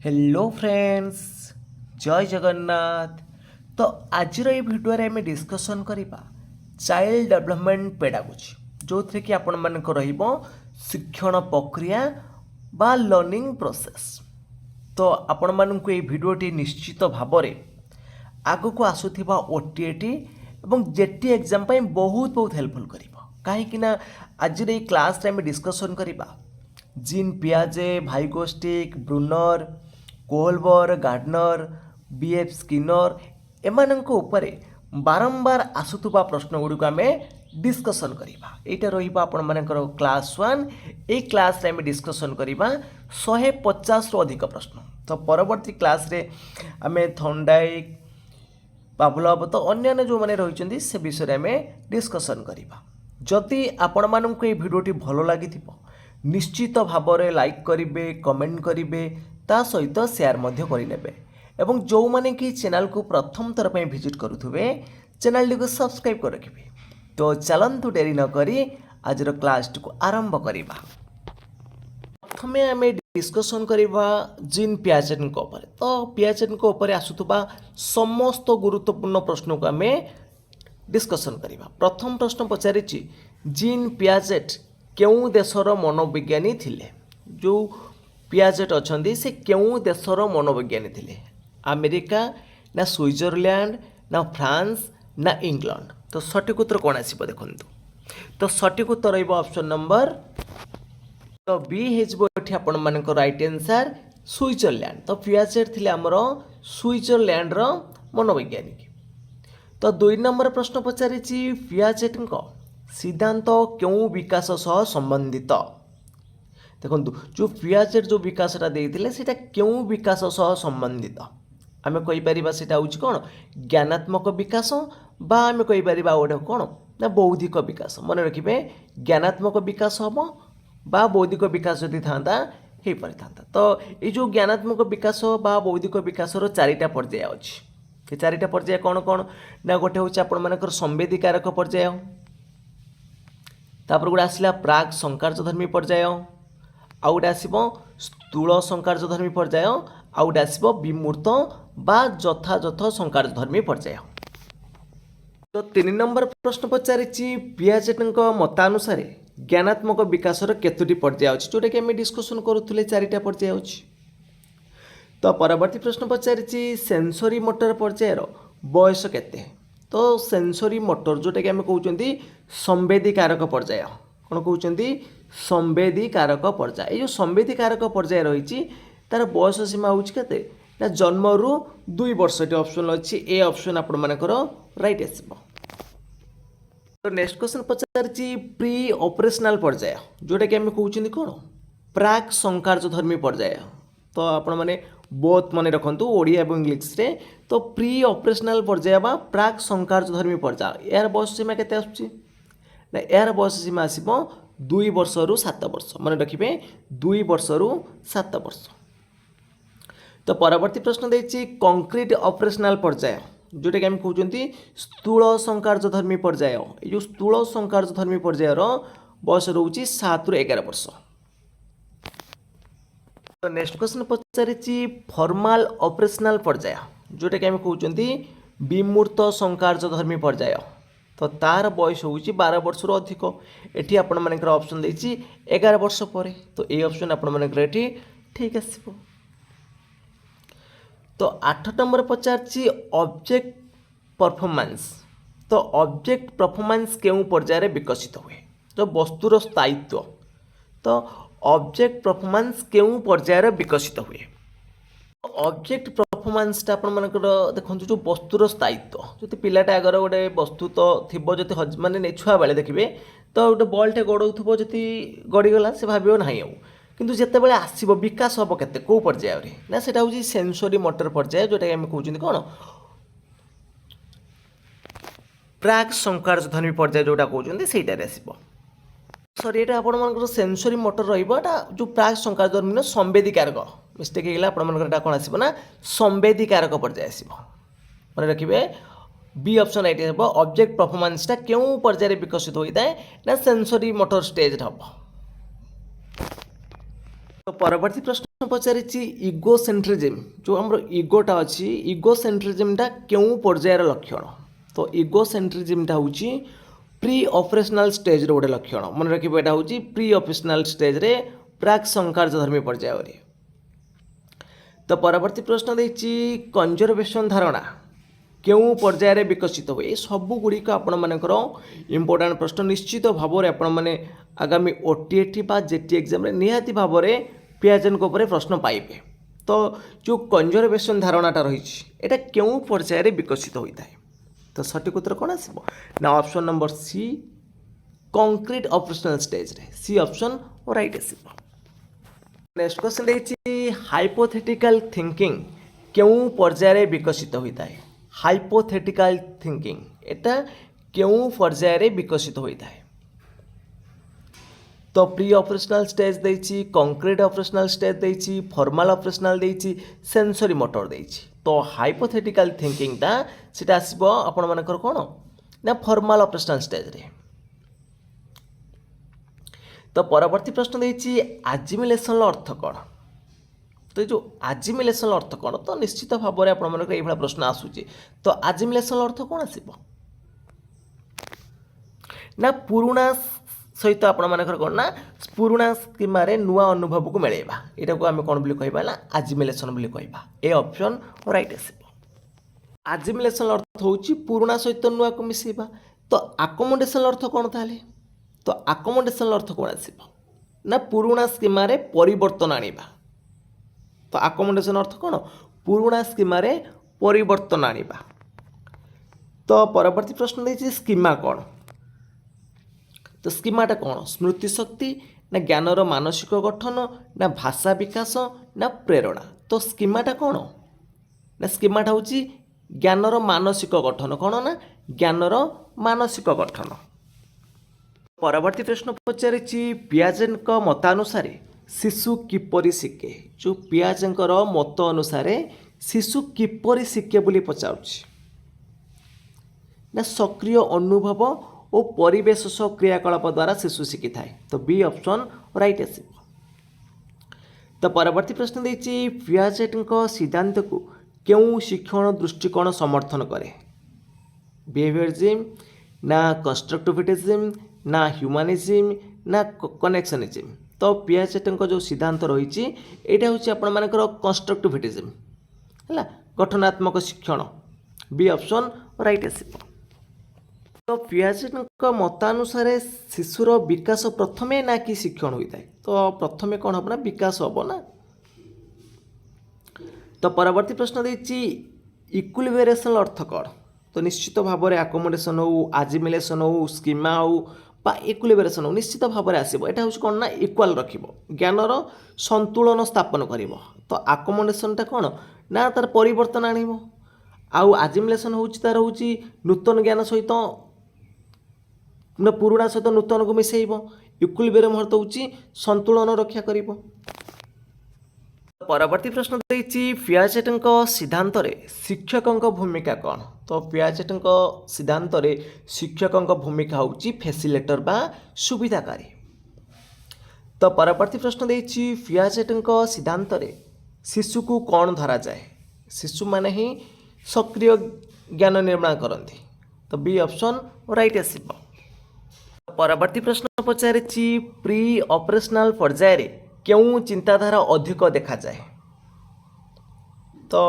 Hello friends, जय जगन्नाथ। तो आज भिडियो आम डिस्कसन करवा चाइल्ड डेवलपमेंट पेडागोजी जो थी कि आपण मानक रहिबो शिक्षण प्रक्रिया बा लर्निंग प्रोसेस। तो आपण मानक ये भिडियोटी निश्चित भाव में आगक आसुथिबा ओटीएटी एवं जेटी एग्जाम ପାଇଁ बहुत बहुत हेल्पफुल करिवो। काहेकि ना आज ये क्लास रे हम डिस्कसन करवा जीन पियाजे, Vygotsky, Bruner, Kohlberg, Gardner, BF Skinner एमानंक उपरे बारंबार आसुथुबा प्रश्न गुड़िक आम डिस्कसन करवा। यहाँ रहा आपण मानकर क्लास 1। ये क्लास रे आम डिस्कसन करवा 150 रु अधिक प्रश्न। तो परवर्ती क्लास रे आम थॉर्नडाइक, पावलोव तो अन्य जो मैंने रही से विषय में आम डिस्कसन करवा। जदि आपण मानक ये भिडियोटी भल लगी निश्चित भाव में लाइक करेंगे, कमेंट करेंगे, ता सहित शेयर मध्य करेंगे। एवं जो माने कि चैनल को प्रथम थर पर विजिट करुवे चैनल को सब्सक्राइब कर रखिए। तो चलतु डेरी न करी आज क्लास को आरंभ करवा। प्रथम आम डिस्कसन करवा जीन पियाजेट उपर। तो पियाजेट उपर आसुवा समस्त गुरुत्वपूर्ण प्रश्न को आम डिस्कसन करवा। प्रथम प्रश्न पचारि जीन पियाजेट केउं देशर मनोविज्ञानी थिले? जो पियाजेट अच्छे से केउं देशर मनोविज्ञानी थिले? अमेरिका ना स्विट्जरलैंड ना फ्रांस ना इंग्लैंड? तो सठिक उत्तर कौन आसो देखु। तो सठिक उत्तर रहा ऑप्शन नंबर तो बी होठी आपण मानक राइट आंसर स्विट्जरलैंड। तो पियाजेट थिले आमर स्विट्जरलैंड रो मनोवैज्ञानिक। तो 2 नंबर प्रश्न पचारि पियाजेट सिद्धांत क्यों विकास सह संबंधित? देखो जो पियाजेट जो विकासटा देते हैं क्यों विकास सह संबंधित? आम कहीपर से कौन ज्ञानात्मक विकास बा आम कहीपर गोटे कौन ना बौद्धिक विकास। मन रखिए ज्ञानात्मक विकास हम बा बौद्धिक विकास जदि था हो पारि था। तो ये जो ज्ञानात्मक विकास बा बौद्धिक विकास चारिटा पर्याय अच्छी। चारिटा पर्याय कौन कौन ना गोटे हूँ आपण मानकर संवेदीकारक पर्याय, तापर गोटे आसला प्राग संकार्यधर्मी पर्याय, आउ गोटे आसब स्थूल संकार्यधर्मी पर्याय, आउ गोटे आसब विमूर्त बा यथायथ संकार्यधर्मी पर्याय। तो 3 नंबर प्रश्न पचारि पियाजेट मतानुसार ज्ञानात्मक विकासर केतोटी पर्याय अच्छी जोटा कि आम डिस्कसन करुले 4टा पर्याय अच्छी। तो परवर्ती प्रश्न पचारि सेंसरी मोटर पर्यायर बयस केते? तो सेंसरी मोटर जोटा कि आम कहते संवेदीकारक पर्याय, कौन कहते संवेदीकारक पर्याय। ये संवेदीकारक पर्याय रही तार बयस सीमा हूँ के ना जन्मरू 2 वर्ष। ऑप्शन अच्छी ए ऑप्शन आपण मानकर राइट आसब। तो नेक्स्ट क्वेश्चन पचारि प्री ऑपरेशनल पर्याय जोटा कि आम कहते कौन प्राक संकार्यधर्मी पर्याय। तो आपण मैंने बोथ मन रखु ओडिया और इंग्लिश रे। तो प्री ऑपरेशनल पर्याय बा प्राक संकार्यधर्मी पर्याय यार बयस सीमा केते आसुची ना यार बयस सीमा आसब 2 वर्ष रु 7 वर्ष। मन रखिए 2 वर्ष रु 7 वर्ष। तो परवर्ती प्रश्न देछि कंक्रीट ऑपरेशनल पर्याय जोटा कि आम कहते स्थूल संकार्यधर्मी पर्याय। ये जो स्थूल संकार्यधर्मी पर्यायर बयस रोचे 7 रु 11 वर्ष। तो नेक्स्ट क्वेश्चन पचारि फॉर्मल ऑपरेशनल पर्याय जोटा कि आम कहते विमूर्त संकार्यधर्मी पर्याय। तो तार बयस हूँ 12 वर्ष रु अधिक। एटी आपण मानकर ऑप्शन देछि 11 वर्ष पर। तो ये ऑप्शन आपण मानकर एटी ठीक आसब। तो 8 नंबर पचारि ऑब्जेक्ट परफॉर्मेंस। तो ऑब्जेक्ट परफॉर्मेंस केउं पर्याय विकसित हुए? तो वस्तुर स्थायित्व। तो ऑब्जेक्ट परफॉर्मेंस केउं पर्याय विकसित हुए? ऑब्जेक्ट परफॉर्मेंसटा आपण मानकर देखो जो वस्तुर स्थायित्व जो पिलाटा आगर गोटे वस्तु तो थी जो मानने छुआ बेले देखिए तो गोटे बल्टे गड़ाउथब जी गड़ीगला से भाव ना आउ किंतु जिते आसब विकास हम के कौ पर्यायर ना से हूँ सेंसरी मोटर पर्याय जोटा कि आम कहते कौन प्राक संकार्यधर्मी पर्याय जोटा कहते सहीटार आसब। सॉरी ये आपण मानकर सेंसरी मोटर रहा जो प्राक संकार्यधर्मी संवेदीकारक मिस्टेक होगा आपण मानकर कौन आसब ना संवेदीकारक पर्याय आसब। मन रखिए बी ऑप्शन राइट हे ऑब्जेक्ट परफॉर्मेंसटा क्यों पर्याय विकसित होता है ना सेंसरी मोटर स्टेज हम। तो परवर्ती प्रश्न पचारिछि इगोसेंट्रिज्म जो हमरो इगोटा अछि इगोसेंट्रिज्मटा केउ पर्यायर लक्षण। तो इगोसेंट्रिज्मटा होछि प्री ऑपरेशनल स्टेज रो गोटे लक्षण मन रखिबो। एटा होछि प्री ऑपरेशनल स्टेज रे प्राक संकार्यधर्मी पर्याय रे। तो परवर्ती प्रश्न देछि कंजर्वेशन धारणा केउ पर्याय रे विकसित हुए। सबु गुड़िक आपण मानकर इंपोर्टेंट प्रश्न निश्चित भाव में आपण मैंने आगामी ओटीएटी बा जेटी एग्जाम रे निहाती भाव में पियाजन को ऊपर प्रश्न पाइबे। तो जो कंजर्वेशन धारणाटा रही है केउ पर्याय रे विकसित होता है। तो सठिक उत्तर कौन आसो ना option number C concrete operational stage रे सी ऑप्शन राइट आसो। नेक्स्ट क्वेश्चन देछि हाइपोथेटिकल थिंकिंग केउ पर्याय रे विकसित होता है। हाइपोथेटिकल थिंकिंग एटा केउ पर्याय रे विकसित होता है। तो प्री ऑपरेशनल स्टेज देछि कंक्रीट ऑपरेशनल स्टेज देछि फॉर्मल ऑपरेशनल देछि सेंसरी मोटर देछि। तो हाइपोथेटिकल थिंकिंग टा सेटा आसीबो आपण मानकर कोन ना फॉर्मल ऑपरेशनल स्टेज रे। तो परवर्ती प्रश्न देछि एजिमुलेशन अर्थ कोन। तो जो एजिमुलेशन अर्थ कोन तो निश्चित भाव में आपण मानकर एभला प्रश्न आसुची। तो एजिमुलेशन अर्थ कोन आसीबो ना पुराना सहित आपण मानकर कोन ना पुराना स्कीम रे नुआ अनुभव को मिलेबा। एटा को आमे कोन बोली कहबा ना एजिमुलेशन बोली कहबा। A option right आसीबो। एजिमुलेशन अर्थ होची पुराना सहित नुआ को मिसेबा। तो अकोमोडेशन अर्थ कोन ताले तो अकोमोडेशन अर्थ कोन आसीबो ना पुराना स्कीम रे परिवर्तन आनिबा। तो अकोमोडेशन अर्थ कोन पुराना स्कीम रे परिवर्तन आनिबा। तो परवर्ती प्रश्न देछि स्कीमा कोन। तो स्कीमाटा कौन स्मृति शक्ति ना ज्ञानर मानसिक गठन ना भाषा विकास ना प्रेरणा। तो स्कीमाटा कौन ना स्कीमाटा होची ज्ञानर मानसिक गठन कौन ना ज्ञानर मानसिक गठन। परवर्ती प्रश्न पचारिछि पियाजेंक मतानुसार शिशु किपरि शिखे। जो पियाजेंकर मत अनुसार शिशु किपरि शिखे बोली पचारुछि ना सक्रिय अनुभव और परिवेश सह क्रियाकलाप द्वारा शिशु शिखी थाए। तो बी ऑप्शन राइट आसीबो। तो परवर्ती प्रश्न देछि पियाजेट सिद्धांत को केउ शिक्षण दृष्टिकोण समर्थन करे। बिहेवियरिज्म ना कंस्ट्रक्टिविटिज्म ना ह्यूमनिज्म ना कनेक्शनिज्म। तो पियाजेट जो सिद्धांत रही एटा होछि आपण मानकर कंस्ट्रक्टिविटिज्म है गठनात्मक शिक्षण। बी ऑप्शन राइट आसीबो। तो पियाजेट मतानुसार शिशुर विकास प्रथमे ना कि शिक्षण होता है। तो प्रथमे कौन हम ना विकास हम ना। तो परवर्ती प्रश्न देछि इक्विलिब्रेशन अर्थ कौन। तो निश्चित भाव में अकोमोडेशन हो एजिमुलेशन हो स्कीमा हो बा इक्विलिब्रेशन हो निश्चित भाव में आसो। यहाँ हूँ कौन ना इक्वाल रखिबो ज्ञानर संतुलन स्थापन करिवो। तो अकोमोडेशनटा कौन ना तार परिवर्तन आनिबो। आउ एजिमुलेशन होछि तार होछि नूतन ज्ञान सहित ना पुराना सहित नूतन को मिसेइब। इक्विलिब्रियम अर्थ होछि संतुलन रक्षा करिवो। परवर्ती प्रश्न देछि पियाजेटଙ୍କ सिद्धांत रे शिक्षकଙ୍କ भूमिका कौन। तो पियाजेटଙ୍କ सिद्धांत रे शिक्षकଙ୍କ भूमिका होछि फैसिलिटेटर बा सुविधाकारी। तो परवर्ती प्रश्न देछि पियाजेटଙ୍କ सिद्धांत रे शिशु को कौन धरा जाए। शिशु माने ही सक्रिय ज्ञान निर्माण करती। तो बी ऑप्शन राइट आसीबो। परवर्ती प्रश्न पचारिछि प्री ऑपरेशनल पर्याय रे केउ चिंताधारा अधिक देखा जाए। तो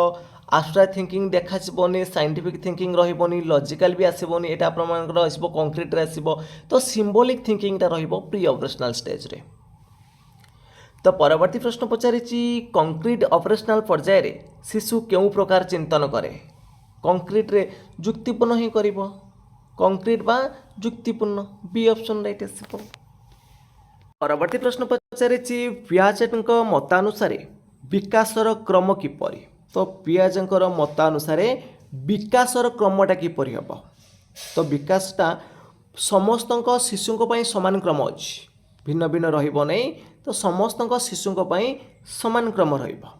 एब्स्ट्रैक्ट थिंकिंग देखा जबनी साइंटिफिक थिंकिंग रहिबनी लॉजिकल भी आसीबनी एटा प्रमाणकर आसीबो कंक्रीट रे आसीबो। तो सिंबॉलिक थिंकिंग टा रहिबो प्री ऑपरेशनल स्टेज रे। तो परवर्ती प्रश्न पचारिछि कंक्रीट ऑपरेशनल पर्याय रे शिशु केउ प्रकार चिंतन करे। कंक्रीट रे युक्तिपूर्ण ही करिवो कंक्रीट बा युक्तिपूर्ण। बी ऑप्शन राइट आसीबो। परवर्ती प्रश्न पचारिछि पियाजेटଙ୍କ मतानुसार विकासर क्रम किपरि। तो पियाजेंकर मतानुसार विकासर क्रमटा किपरि हेबो। तो विकासटा समस्तଙ୍କ शिशुଙ୍କ ପାଇଁ समान क्रम अछि भिन्न भिन्न रहिबो नै। तो समस्तଙ୍କ शिशुଙ୍କ ପାଇଁ समान क्रम रहिबो।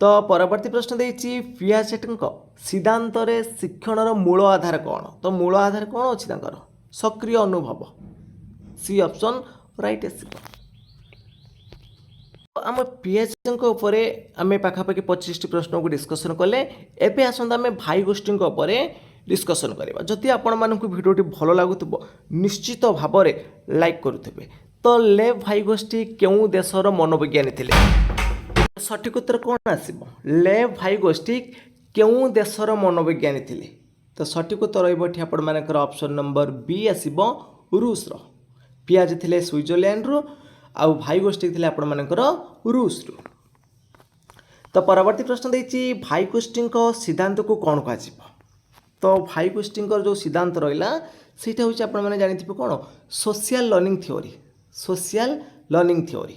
तो परवर्ती प्रश्न देछि पियाजेटଙ୍କ सिद्धांत रे शिक्षणर मूल आधार कौन। तो मूल आधार कौन अछि तांकर सक्रिय अनुभव। सी ऑप्शन राइट आसीबो। आम पियाजी उपरे आम पाखापाखि 25 प्रश्न को डिस्कसन कले एबे आसंता आम भाई गोष्ठी उपरे डिस्कसन करवा जदि आपण मानक भिडियोटी भल लगुव निश्चित भाव में लाइक करुवे तो लेव भाई गोष्ठी क्यों देशर मनोविज्ञानी थे सठिक उत्तर कौन आसब लेव भाई गोष्ठी क्यों देशर मनोविज्ञानी थे तो सठिक उत्तर रही आपण मानकर ऑप्शन नंबर बी आसब रूस पियाजी थे स्विट्जरलैंड रु आउ भाई गोष्ठी थे आपण मानकर रूस रु तो परवर्ती प्रश्न देती भाई गोष्ठी सिद्धांत को कौन कह तो भाई गोष्ठी जो सिद्धांत रहा ସେଇଟା ହେଉଛି ଆପଣମାନେ ଜାଣିଥିବେ କ'ଣ social learning theory social learning theory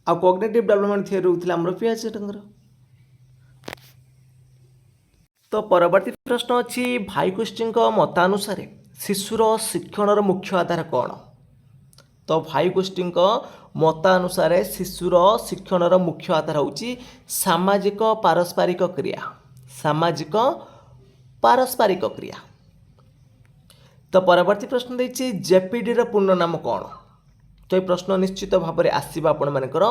ଆଉ କଗ୍ନିଟିଭ୍ ଡେଭଲପମେଣ୍ଟ ଥିଓରି ହେଉଥିଲା ଆମର ପିଆଜେଙ୍କର। ତ ପରବର୍ତ୍ତୀ ପ୍ରଶ୍ନ ଅଛି ଭାଇ ଗୋଷ୍ଠୀଙ୍କ ମତାନୁସାରେ ଶିଶୁର ଶିକ୍ଷଣର ମୁଖ୍ୟ ଆଧାର କ'ଣ? ତ ଭାଇ ଗୋଷ୍ଠୀଙ୍କ ମତାନୁସାରେ ଶିଶୁର ଶିକ୍ଷଣର ମୁଖ୍ୟ ଆଧାର ହେଉଛି ସାମାଜିକ ପାରସ୍ପରିକ କ୍ରିୟା ସାମାଜିକ ପାରସ୍ପରିକ କ୍ରିୟା। तो परवर्ती प्रश्न देखिए जेपीडी पूर्ण नाम कौन? तो ये प्रश्न निश्चित भाव में आसवा आपण मानकर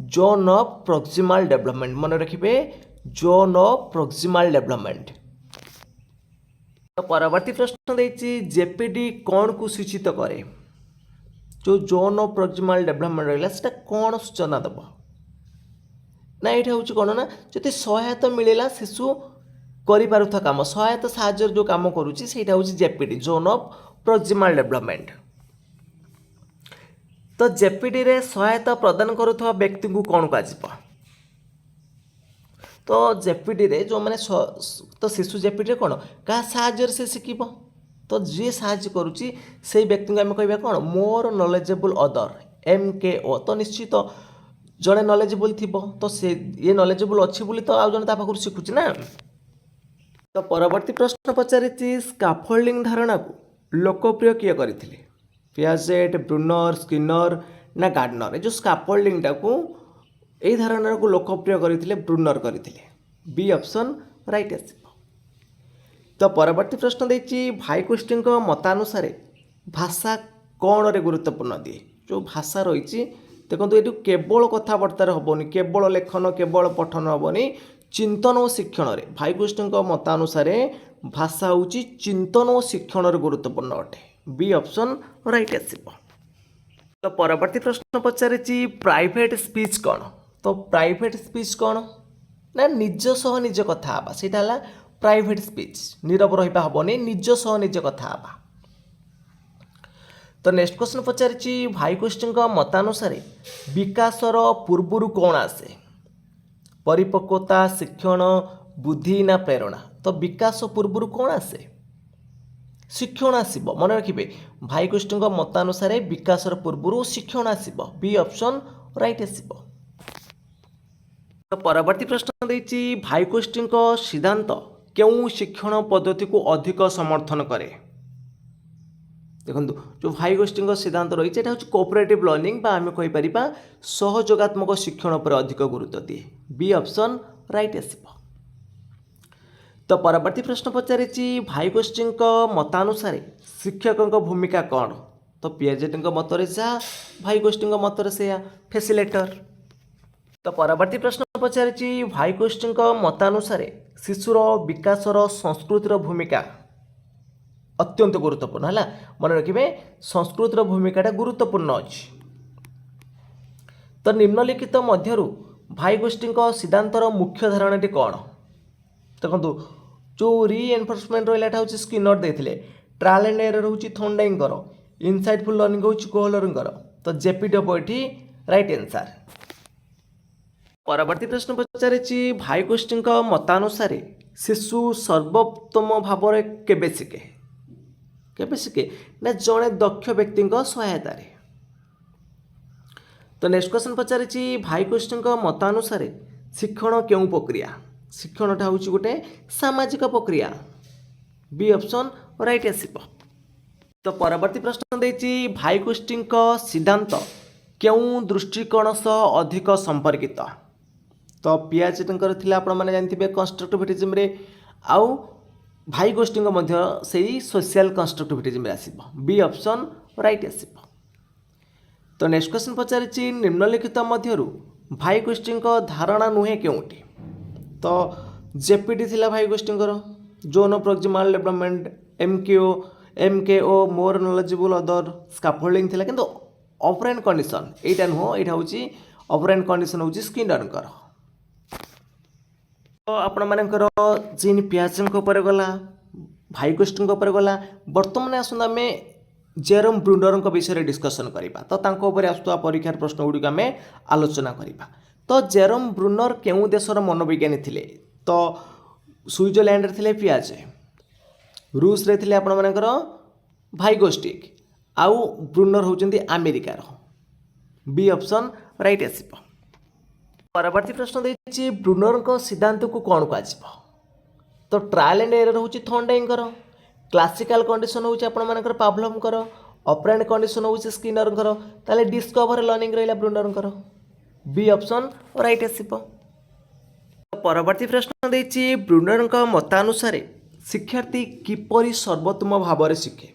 जोन ऑफ प्रोक्सिमल डेवलपमेंट मन रखिए जोन ऑफ प्रोक्सिमल डेवलपमेंट। तो परवर्ती प्रश्न देखिए जेपीडी कौन को सूचित करे? जो जोन ऑफ प्रोक्सिमल डेवलपमेंट रहा कौन सूचना दब ना ये हूँ कौन ना जो सहायता मिलला शिशु करिपारुथा काम सहायता साहाଯ୍ୟ जो काम करुच्ची सेटा हूँ JPD zone of proximal development. तो जेपीडी रे सहायता प्रदान करुवा व्यक्ति को कौन कह? तो जेपीडी रे जो मैंने तो शिशु जेपीडी कौन क्या साहाଯ୍य से शिखब तो जी साहाଯ୍य करुच्ची से व्यक्ति को आम कह कौन मोर नॉलेजेबल अदर MKO। तो निश्चित जड़े नॉलेजेबल थी तो से ये नॉलेजेबल अच्छी बोली तो आउ जन पाखु शिखुची ना। तो परवर्ती प्रश्न पचारि स्काफोल्डिंग धारणा को लोकप्रिय किए करते पियाजेट ब्रूनर स्किनर ना गार्डनर जो स्काफोल्डिंग को यही धारणा को लोकप्रिय करते ब्रूनर करते बी ऑप्शन राइट आस। तो परवर्ती प्रश्न देखिए भाई गोष्ठी मतानुसार भाषा कौन रे गुरुत्वपूर्ण दिए जो भाषा रही देखो ये केवल कथबार्तार हेनी केवल लेखन केवल पठन हेनी चिंतन और शिक्षण में भाई गोष्ठी मतानुसार भाषा हूँ चिंतन और शिक्षण गुरुत्वपूर्ण अटे बी ऑप्शन राइट आस। तो परवर्ती प्रश्न पचारि प्राइवेट स्पीच कौन? तो प्राइवेट स्पीच कौन ना निज सह निज कथा सेटा प्राइवेट स्पीच नीरव रहा हेनी निज सह निज कथा। तो नेक्स्ट क्वेश्चन पचारि भाई गोष्ठी मतानुसार विकासर पूर्वर कौन आसे? परिपक्वता शिक्षण बुद्धि ना प्रेरणा? तो विकास पूर्वर कौन आसे? शिक्षण आसब मन रखिए भाई गोष्ठी मतानुसार विकासर पूर्वर शिक्षण आसब बी ऑप्शन राइट आस। तो परवर्ती प्रश्न देखिए भाई गोष्ठी सिद्धांत क्यों शिक्षण पद्धति को अधिक समर्थन करे? देखो जो भाई गोष्ठी सिद्धांत रही है कोऑपरेटिव लर्निंग आम कहीपर सहयोगात्मक शिक्षण पर अधिक गुरुत्व दिए बी ऑप्शन राइट आस। तो परवर्ती प्रश्न पचारि भाई गोष्ठी मतानुसार शिक्षक भूमिका कौन? तो पियाजेट मतरे जहाँ भाई गोष्ठी मतरे से फैसिलेटर। तो परवर्ती प्रश्न पचारि भाई गोष्ठी मतानुसार शिशुर विकासर संस्कृतिर भूमिका अत्यंत गुरुत्वपूर्ण है मन रखिए संस्कृतर भूमिकाटा गुरुत्वपूर्ण अच्छी। तो निम्नलिखित मध्यरु भाई गोष्ठी सिद्धांतर मुख्य धारणाटी कौन? देखो जो रीएनफोर्समेंट रहा हूँ स्किनर देते ट्रायल एंड एरर हूँ थोंडाइंगर इनसाइटफुल लर्निंग हूँ कोहलरंगर। तो जेपीडी हम ये राइट आंसर। परवर्ती प्रश्न पचारि भाई गोष्ठी मतानुसार शिशु सर्वोत्तम भाव केबे शिखे? केबे शिखे ना जड़े दक्ष व्यक्ति सहायता। तो नेक्स्ट क्वेश्चन पचारि भाई गोष्ठी मतानुसार शिक्षण क्यों प्रक्रिया? शिक्षणटा हूँ गोटे सामाजिक प्रक्रिया बी ऑप्शन राइट आस। तो परवर्ती प्रश्न देखिए भाई गोष्ठी सिद्धांत क्यों दृष्टिकोण सह अधिक संपर्कित? तो पियाजेटर थी आपने जानते कंस्ट्रक्टिविटिज्म रे आउ भाई गोष्ठी से सोशल कंस्ट्रक्टिविटिज्म आसब बी ऑप्शन राइट आस। तो नेक्स्ट क्वेश्चन पचारि निम्नलिखित मध्यरु भाई गोष्ठी धारणा नुहे केउटी तो जेपीटी थिला भाई गोष्ठी zone of proximal development MKO more knowledgeable other scaffolding थिला किंतु ऑपरेंट कंडीशन एटा नुह एटा होची ऑपरेंट कंडीशन होची स्किनर तो आपण मानकर जीन पियाजन ऊपर गला भाई गोष्ठी ऊपर गला बर्तमान आसुन आम जेरम ब्रुनर विषय डिस्कसन करवा तो तांको आसुवा परीक्षार प्रश्न गुड़िक आम आलोचना करवा तो जेरम ब्रुनर केउ देशर मनोविज्ञानी थिले तो स्विट्जरलैंड थे पियाजे रूस रे थिले आपण मानकर भाई गोष्ठी आउ ब्रुनर होउचंदी अमेरिकार बी ऑप्शन राइट आसीबो। परवर्ती प्रश्न देखिए ब्रुनर सिद्धांत को कौन कह तो ट्रायल एंड एरर हूँ थंडाइंगर क्लासिकल कंडीशन हूँ आपर पावलोवकर ऑपरेंट कंडीशन हूँ स्किनर ताले डिस्कवर लर्निंग रहा ब्रुनर बी ऑप्शन राइट आसीबो। परवर्ती प्रश्न देखिए ब्रुनर मतानुसार शिक्षार्थी किपरि सर्वोत्तम भाव में शिखे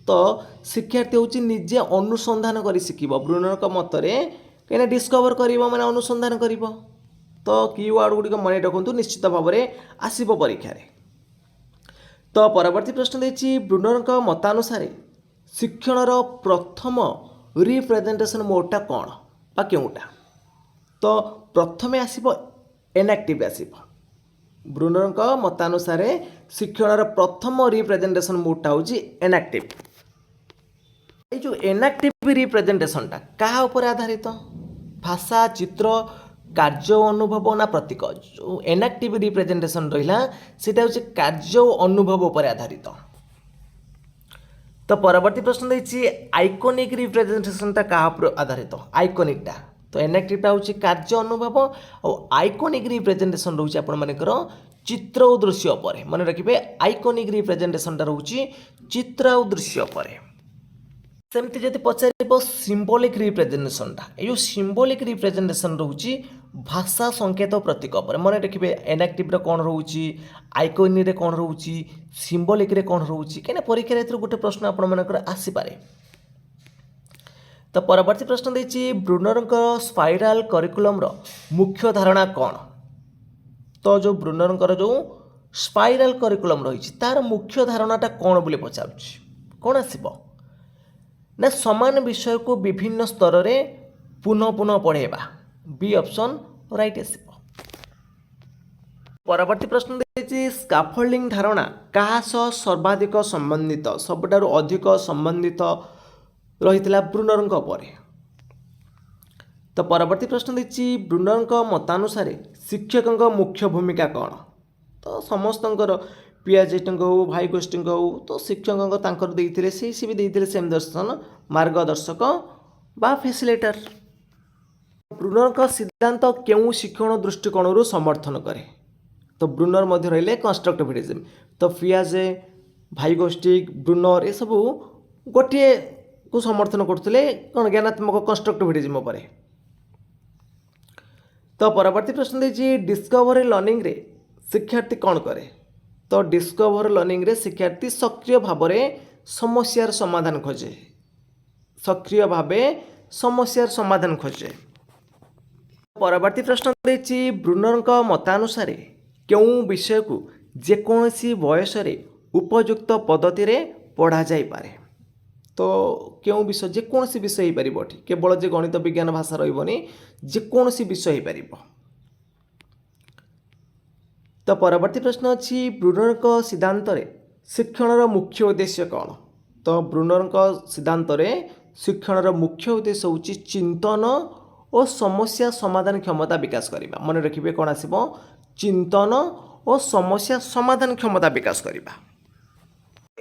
तो शिक्षार्थी हूँ निजे अनुसंधान कर शिखिब ब्रुनर मतरे कहीं डिस्कवर कर मैंने अनुसंधान कर तो कीवर्ड गुड़िक मन रखु निश्चित भाव में आसब परीक्षा तो परवर्ती प्रश्न देखिए ब्रुनर मतानुसार शिक्षणर प्रथम रिप्रेजेंटेशन मोडटा कौन बा केउटा तो प्रथम आसब एनएक्टिव आसब ब्रुनर मतानुसार शिक्षणर प्रथम रिप्रेजेंटेशन मोडटा हूँ एनएक्टिव ये जो एनएक्टिव रिप्रेजेंटेशनटा क्या उपर आधारित भाषा चित्र कार्य अनुभव ना प्रतीक जो एनएक्टिव रिप्रेजेंटेशन रहा सीटा हूँ कार्य अनुभव उपर आधारित। तो परवर्ती प्रश्न देखिए आइकोनिक रिप्रेजेंटेशनटा क्या आधारित आइकोनिकटा तो एनएक्टिवटा हूँ कार्य अनुभव और आइकोनिक रिप्रेजेंटेशन रोचे आपर चित्र और दृश्य पर मन रखिए आइकोनिक रिप्रेजेंटेशनटा रोचे चित्र और दृश्य पर सेमती जब पचार सिम्बोलिक रिप्रेजेंटेशनटा ये सिम्बोलिक रिप्रेजेंटेशन रोचे भाषा संकेत प्रतीक पर मन रखिए एनएक्टिव कौन रोचे आइकोनिक कौन रोचे सिम्बोलिक कौन रोचे कहीं परीक्षा गोटे प्रश्न आपंकर आसीपे। तो परवर्ती प्रश्न देखिए ब्रुनर स्पाइराल करिकुलम मुख्य धारणा कौन तो जो ब्रुनर जो स्पाइराल करिकुलम रही तार मुख्य धारणाटा कौन बोली पचार कौन आसब ना समान विषय को विभिन्न स्तर रे पुनः पुनः पढ़ेबा बी ऑप्शन राइट आसीबो। परवर्ती प्रश्न देखिए स्कैफोल्डिंग धारणा क्या सह सर्वाधिक संबंधित सबुठारु अधिक संबंधित रही ब्रुनर पर तो परवर्ती प्रश्न देखिए ब्रुनर मतानुसार शिक्षक मुख्य भूमिका कौन तो समस्त पियाजेट हो भाई गोष्ठी हो तो शिक्षक देते से भी देते सेम दर्शन मार्गदर्शक बा फैसिलिटेटर। ब्रुनर का सिद्धांत क्यों शिक्षण दृष्टिकोण समर्थन करे तो ब्रुनर मध्य रहिले कंस्ट्रक्टिविज्म तो पियाजे भाई गोष्ठी ब्रुनर ये सब गोटे को समर्थन करते कौन ज्ञानात्मक कंस्ट्रक्टिविज्म पर। तो परवर्ती प्रश्न देखिए डिस्कवरी लर्निंग रे शिक्षार्थी कौन करे तो डिस्कवर लर्निंग रे शिक्षार्थी सक्रिय भाव में समस्यार समाधान खोजे सक्रिय भाव समस्यार समाधान खोजे। परवर्ती प्रश्न देखिए ब्रुनर मतानुसार क्यों विषय को जेकोसी बयस उपयुक्त पद्धति रे पढ़ा जाई पारे तो क्यों विषय जेकोसी विषय हो पार केवल जे गणित विज्ञान भाषा रही जेकोसी विषय हो पार। तो परवर्ती प्रश्न अच्छी ब्रुनर सिद्धांत शिक्षण मुख्य उद्देश्य कौन तो ब्रुनर सिद्धांत शिक्षण मुख्य उद्देश्य हूँ चिंतन और समस्या समाधान क्षमता विकास करवा मन रखिए कौन आसब चिंतन और समस्या समाधान क्षमता विकास करवा।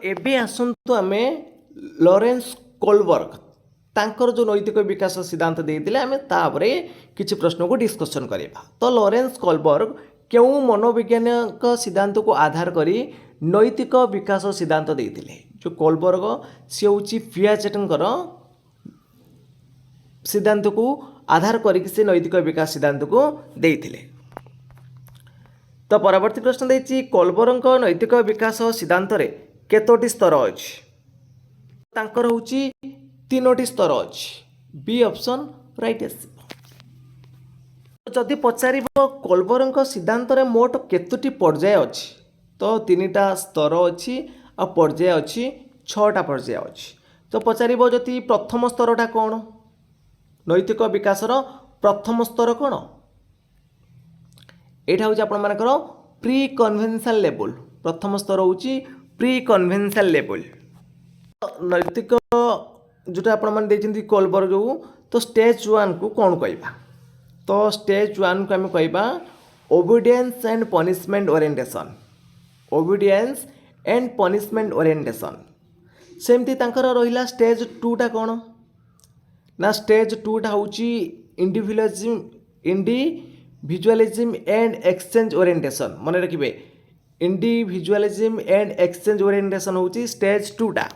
एबे आसंतु आमे लॉरेंस कोलबर्ग तांकर जो नैतिक विकास सिद्धांत देते आम तापरे किसी प्रश्न को डिस्कसन करवा। तो लॉरेंस कोलबर्ग क्यों मनोवैज्ञानिक सिद्धांत को आधार करी नैतिक विकास सिद्धांत देते जो कोलबर्ग सी हूँ पियाजेटर सिद्धांत को आधार करके से नैतिक विकास सिद्धांत को देते। तो परवर्ती प्रश्न देखिए कोलबर्ग नैतिक विकास सिद्धांत रे केतोटी स्तर अच्छी तांकर हूँ तीनोटी स्तर अच्छी बी ऑप्शन राइट आसीबो। जदि पचार कोलबर सिद्धांत मोट केतोटी पर्याय अच्छी तो 3टा स्तर अच्छी आ पर्याय अच्छी 6टा पर्याय अच्छी तो पचार जदि प्रथम स्तरटा कौन नैतिक विकासर प्रथम स्तर कौन यहाँ हूँ आपर प्री कन्वेन्शनल लेवल प्रथम स्तर हूँ प्री कन्वेन्शनल लेवल नैतिक जोटा आपड़ी कोलबर जो तो स्टेज 1 को कौन कहवा तो स्टेज 1 को आम कहवा obedience and punishment orientation obedience and punishment orientation सेमती तांकर रहिला स्टेज 2टा कौन ना स्टेज 2टा हूँ इंडिविजुअलिज्म एंड एक्सचेंज ओरिएंटेशन मन रखिए इंडिविजुअलिज्म एंड एक्सचेंज ओरिएंटेशन हूँ स्टेज 2टा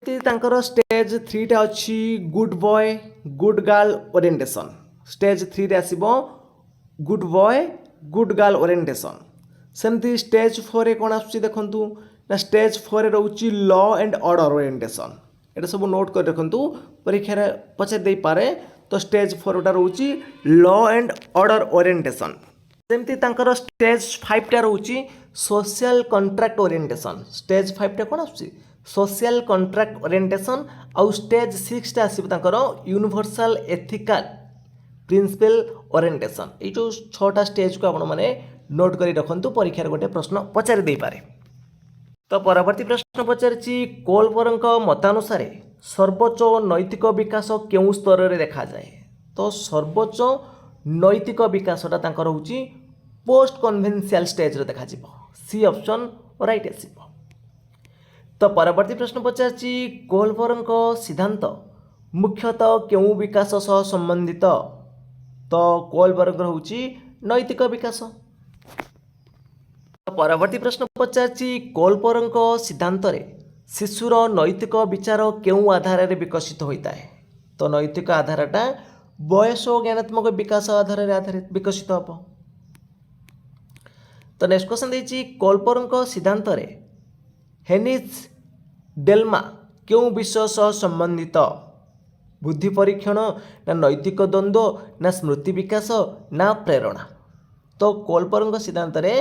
तांकर स्टेज 3टा अच्छी good boy good girl orientation stage 3 रे आसीबो good boy good girl orientation सेमती स्टेज 4 रे कौन आसुची देखंतु ना स्टेज 4 रे रहउची लॉ एंड ऑर्डर ओरिएंटेशन एटा सब नोट कर रखंतु परीक्षा रे पछे देई पारे तो स्टेज 4 टा रहउची लॉ एंड ऑर्डर ओरिएंटेशन सेमती तांकर स्टेज 5 टा रहउची सोशल कॉन्ट्रैक्ट ओरिएंटेशन स्टेज 5 टा कौन आसुची सोशल कॉन्ट्रैक्ट ओरिएंटेशन आउ स्टेज 6 टा आसीबो तांकर यूनिवर्सल एथिकल प्रिंसिपल ओरिएंटेशन ये जो 6टा स्टेज को आपण माने नोट करी रखंतु परीक्षा गोटे प्रश्न पचारि दे पारे तो परवर्ती प्रश्न पचारिछि कोलबरଙ୍କ मतानुसार सर्वोच्च नैतिक विकास केउ स्तर रे देखा जाए तो सर्वोच्च नैतिक विकासटा तांकर होची पोस्ट कन्वेंशियल स्टेज रे देखा जिवो सी ऑप्शन राइट आसीबो तो परवर्ती प्रश्न पचारिछि कोलबरଙ୍କ सिद्धांत मुख्यतः केउ विकास सह संबंधित तो कोलबर्ग होची नैतिक विकास परवर्ती प्रश्न पचारिछि कोलबर्ग सिद्धांत रे शिशुर नैतिक विचार केउ आधार रे विकसित होता है तो नैतिक आधारटा बयस और ज्ञानात्मक विकास आधार रे आधारित विकसित हम तो नेक्स्ट क्वेश्चन देछि कोलबर्ग सिद्धांत रे हेनिस डेल्मा केउ विषय सह संबंधित बुद्धि परीक्षण ना नैतिक द्वंद्व ना स्मृति विकास ना प्रेरणा तो कोलबर्ग सिद्धांत रे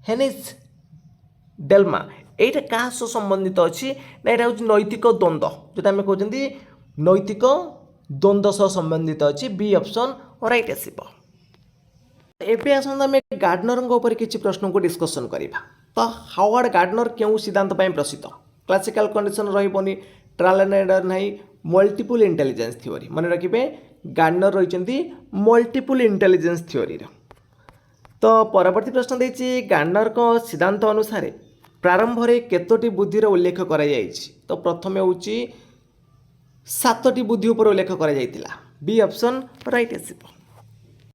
हेनिस डेल्मा एटा क्या सह संबंधित अच्छी ना यहाँ हूँ नैतिक द्वंद्व जोटा आम कहते नैतिक द्वंद्व सह संबंधित अच्छी बी ऑप्शन राइट आसीबो एबे आसंत आम गार्डनर ऊपर किसी प्रश्न को डिस्कसन करवा तो हावर्ड गार्डनर क्यों सिद्धांत प्रसिद्ध क्लासिकल कंडीशन रही ट्रायल एंड एरर नहीं मल्टीपल इंटेलिजेंस थ्योरी मन रखिए गार्डनर रही मल्टीपल इंटेलिजेंस थ्योरी तो परवर्ती प्रश्न देछि गार्डनर को सिद्धांत अनुसार प्रारंभ में केतोटी बुद्धिर उल्लेख कर तो प्रथम हूँ 7टी बुद्धि उपर उल्लेख कर बी ऑप्शन राइट आसीबो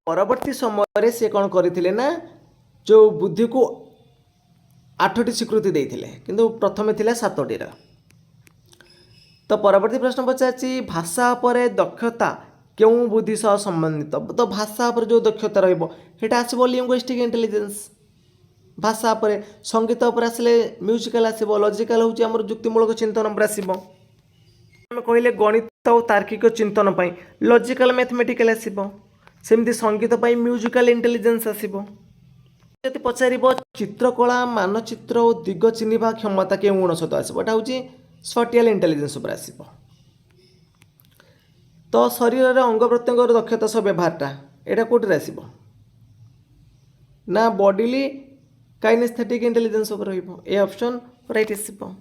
परवर्ती समय से कौन करथिले ना जो बुद्धि को 8टी स्वीकृति देइथिले किंतु प्रथम थिला 7टी तो परवर्ती प्रश्न पचार भाषा पर दक्षता क्यों बुद्धि सह संबंधित तो भाषा पर जो दक्षता रहा आसो लिंग्विस्टिक इंटेलिजेंस भाषा पर संगीत पर आसले म्यूजिकल आसो लॉजिकल हूँ आम युक्तिमूलक चिंतन पर आसो आम कहले गणित और तार्किक चिंतन पर लॉजिकल मैथमेटिकल आसो सेमती संगीत पर म्यूजिकल इंटेलिजेंस आसो यदि पचार चित्रकला मानचित्र और दिग चिन्हवा क्षमता के गुण सहित आसो यहाँ हूँ स्पटियल इंटेलिजेंस उपर आसो तो शरीर अंग प्रत्यंग दक्षता सह व्यवहारटा यहाँ कौटे आसो ना बॉडीली काइनेस्थेटिक इंटेलिजेंस उपर ए ऑप्शन राइट आसो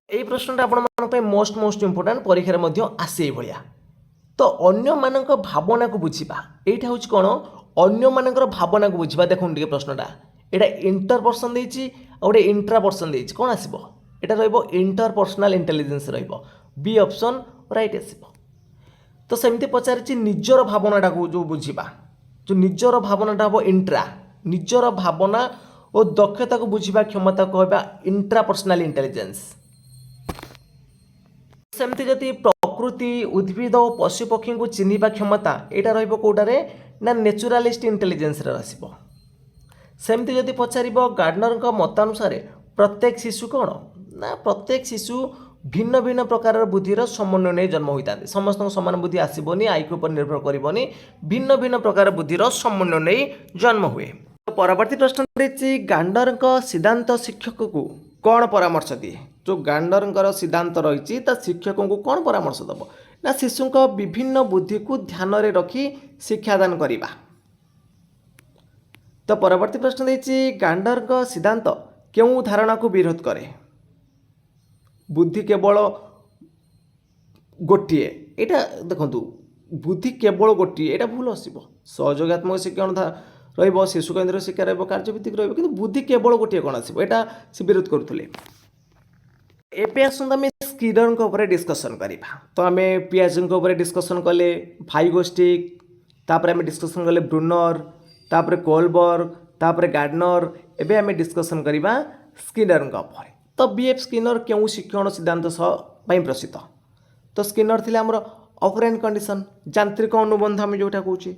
यही प्रश्नटा आपण मोस्ट इंपोर्टेंट परीक्षा आसे भाया तो अन्य मानक भावना को बुझा यहाँ हूँ कौन अन्य मानकर भावना को बुझा देखो टे प्रश्नटा यहाँ इंटर पर्सन देती गोटे इंट्रा पर्सन देती कौन आसो यहाँ इंटरपर्सनाल इंटेलिजेंस बी ऑप्शन राइट आसो तो सेमती पचारि निजर भावनाटा को जो बुझा जो निजर भावनाटा हम इंट्रा निजर भावना और दक्षता को बुझा क्षमता कहवा इंट्रापर्सनाल इंटेलिजेंस सेमती जदि प्रकृति उद्भिद और पशुपक्षी को चिन्हवा क्षमता यहाँ रौटारे ना नेचुरालिस्ट इंटेलिजेंस आसो सेमती जदि पचार गार्डनर मतानुसार प्रत्येक शिशु कौन ना प्रत्येक शिशु भिन्न भिन्न प्रकार बुद्धिर समन्वय नहीं जन्म होता है। समस्त समान बुद्धि आसबनी आईक्यू पर निर्भर करनी, भिन्न भिन्न प्रकार बुद्धिर समन्वय नहीं जन्म हुए। तो परवर्ती प्रश्न रही गांडर सिद्धांत शिक्षक को कौन परामर्श दिए। जो गांडर सिद्धांत रही शिक्षकों को कौन परामर्श दब ना शिशु विभिन्न बुद्धि को ध्यान में रखी शिक्षादान करवा। तो परवर्ती प्रश्न रही गांडर सिद्धांत क्यों धारणा को विरोध करे। बुद्धि केवल गोटे यहाँ देखु बुद्धि केवल गोटे यहाँ भूल आसो। सहयोगात्मक शिक्षण रही शिशु केन्द्र शिक्षा रही कार्यभित्तिक रही कि बुद्धि केवल गोटे कौन आसो यहाँ से विरोध करुले। एवं आसत आम स्किनर डिस्कसन करवा। तो आम पियाजे डिस्कसन कले भाइगोस्टिक, तापर आम डिस्कसन कले ब्रूनर, तापर कोलबर्ग, तापर गार्डनर। एवं आम डिस्कसन करवा स्किनर। तो बीएफ स्किनर क्यों शिक्षण सिद्धांत सह प्रसिद्ध। तो स्किनर थे आमर ऑपरेंट कंडीशन यांत्रिक अनुबंध आम जोटा कहे।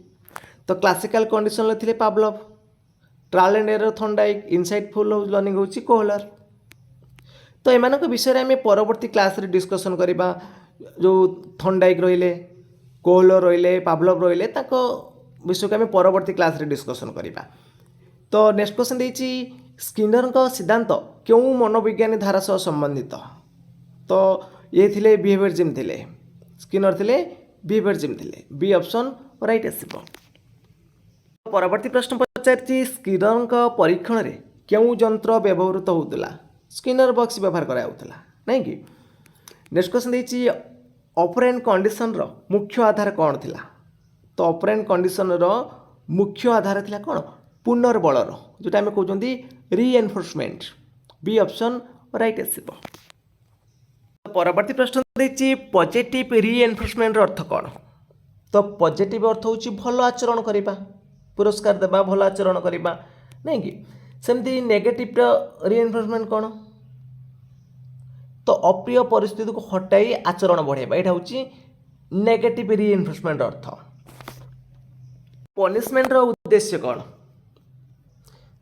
तो क्लासिकल कंडीशन थे Pavlov, trial and error Thorndike, insightful learning होची कोहलर। तो एमान विषय आम परवर्ती क्लास रे डिस्कसन करवा। जो थॉर्नडाइक रहिले, कोहलर रहिले, पावलोव रहिले विषय को आम परवर्ती क्लास रे डिस्कसन करवा। तो नेक्स्ट क्वेश्चन देछि स्किनर सिद्धांत क्यों मनोविज्ञानी धारा सह संबंधित। तो ये थिले बिहेवियरिज्म थिले, स्किनर थिले बिहेवियरिज्म थिले। बी ऑप्शन राइट आसीबो। परवर्ती प्रश्न पचारि स्किनर परीक्षण रे क्यों यंत्र व्यवहृत होउतला। स्किनर बॉक्स व्यवहार कराउतला नहीं कि। नेक्स्ट क्वेश्चन देछि ऑपरेंट कंडीशन रो मुख्य आधार कौन थिला। तो ऑपरेंट कंडीशन रो मुख्य आधार थिला कौन पुनर्बलर जोटा आम कहते रीएनफोर्समेंट। बी ऑप्शन राइट आसीबो। परवर्ती प्रश्न देछि पॉजिटिव रीएनफोर्समेंट अर्थ कौन। तो पॉजिटिव अर्थ होछि भल आचरण करवा, पुरस्कार देवा, भल आचरण करवा नहीं कि। सेमती नेगेटिव रीएनफोर्समेंट कौन। तो अप्रिय परिस्थिति को हटाई आचरण बढ़ाइबा, यहाँ हूँ नेगेटिव रीएनफोर्समेंट अर्थ। पनिशमेंट उद्देश्य कौन।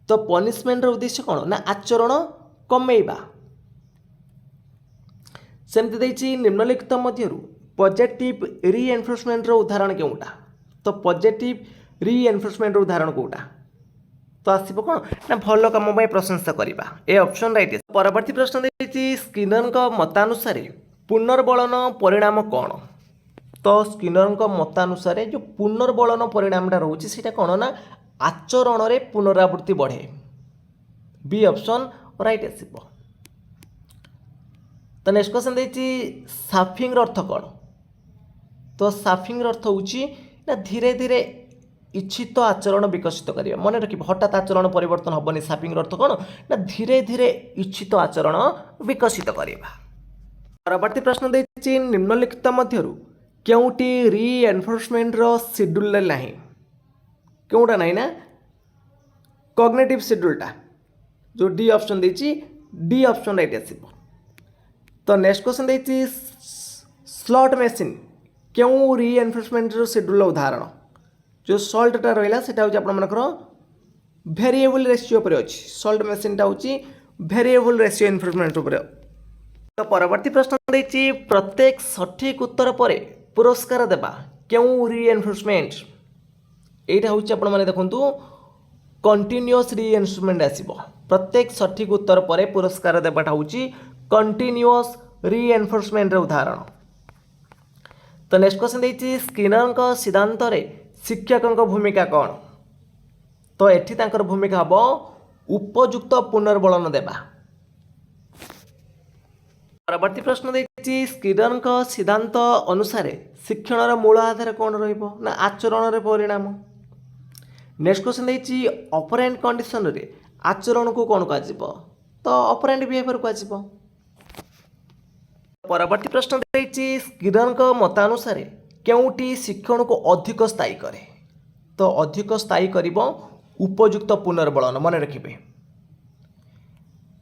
तो पनिशमेंट उद्देश्य कौन ना आचरण कमेइबा। सेमती देछि निम्नलिखित मध्यरु पॉजिटिव रीएनफोर्समेंट उदाहरण केउटा। तो पॉजिटिव रीएनफोर्समेंट उदाहरण कोटा। तो आसिबो कौन ना भल काम प्रशंसा करवा। A option right. परवर्ती प्रश्न देछि स्किनर मतानुसार पुनर्बलन परिणाम कौन। तो स्किनर मतानुसार जो पुनर्बलन परिणामटा रोचे सीटा कौन ना आचरण रे पुनरावृत्ति बढ़े। बी ऑप्शन राइट आसिबो। तो नेक्स्ट क्वेश्चन देछि साफिंग अर्थ कौन। तो साफिंग अर्थ होची ना धीरे धीरे इच्छित आचरण विकसित करिया। मन रखिब हठात आचरण परिवर्तन हेबनी। साफिंग अर्थ कौन ना धीरे धीरे इच्छित आचरण विकसित करिया। परवर्ती प्रश्न देछि निम्नलिखित मध्यरु केउटी रीएनफोर्समेंट रो शेड्यूल नाही। केउटा नाही ना कॉग्निटिव शेड्यूलटा जो डी ऑप्शन देछि। डी ऑप्शन राइट आसीबो। तो नेक्स्ट क्वेश्चन देछि स्लॉट मशीन क्यों रीएनफोर्समेंट रो शेड्यूल उदाहरण। जो सल्टटा रहा सेटा हूँ आपर भेरिएबल रेशियो पर अच्छी। सल्ट मशीनटा हूँ भेरिएबल रेशियो इनफोर्समेंट उपर। तो परवर्ती प्रश्न देछि प्रत्येक सठिक उत्तर पर पुरस्कार देवा क्यों रीएनफोर्समेंट। यहाँ हूँ आपने देखु कंटिन्यूअस रीएनफोर्समेंट आसीबो। प्रत्येक सठिक उत्तर पर पुरस्कार देवाटा हूँ कंटिन्यूअस रीएनफोर्समेंट उदाहरण। तो नेक्स्ट क्वेश्चन देछि स्किनर सिद्धांत रे शिक्षकों भूमिका कौन। तो एठी तांकर भूमिका हम उपयुक्त पुनर्बलन देवा। परवर्ती प्रश्न देछि स्किनर सिद्धांत अनुसार शिक्षण मूल आधार कौन रहिबो ना आचरण रे परिणाम। नेक्स्ट क्वेश्चन देछि ऑपरेंट कंडीशन रे आचरण को कौन कह। तो ऑपरेंट बिहेवियर कह। परवर्ती प्रश्न देछि स्किनर मतानुसार केउटी शिक्षण को अधिक स्थायी करे। तो अधिक स्थायी करिबो उपयुक्त पुनर्बलन मन रखिबे।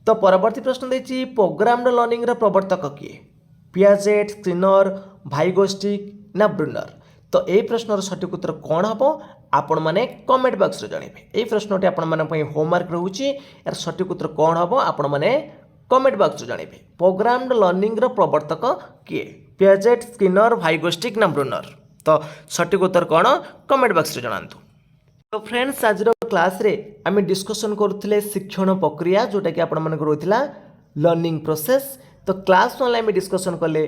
तो परवर्ती प्रश्न देछि प्रोग्राम्ड लर्निंग रा प्रवर्तक किए। पियाजेट, स्किनर, भाइगोस्टिक ना ब्रूनर। तो ये प्रश्नर सठिक उत्तर कौन हम आपण मैंने कमेंट बॉक्स रे जणेबे। ये प्रश्नटी आपण माने होमवर्क रहउची यार सठिक उत्तर कौन हम आपण मैंने कमेंट बॉक्स जानवे प्रोग्राम्ड लर्निंग प्रवर्तक किए पियाजेट स्किनर वाइगोस्टिक ना ब्रुनर। तो सठिक उत्तर कौन कमेंट बॉक्स जनातु। तो फ्रेंड्स आज क्लास रे आम डिस्कसन करुले शिक्षण प्रक्रिया जोटा कि आपण मानक रही लर्निंग प्रोसेस। तो क्लास 1 आम डिस्कसन कले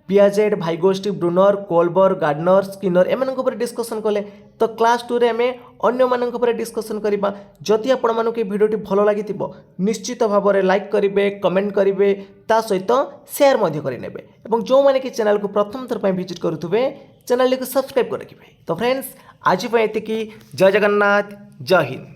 Piaget Vygotsky Bruner Kohlberg Gardner Skinner एम डिस्कसन कले। तो क्लास 2 रे आम अन्य डिस्कसन करवा। जदि आपण मानक भिडियोटी भल लगी निश्चित भाव में लाइक करेंगे कमेंट करेंगे ता सहित शेयर करेंगे और जो मैंने कि चैनल को प्रथम थर विजिट करुवे चैनल को सब्सक्राइब कर रखिए। तो फ्रेंड्स आज ये जय जगन्नाथ जय हिंद।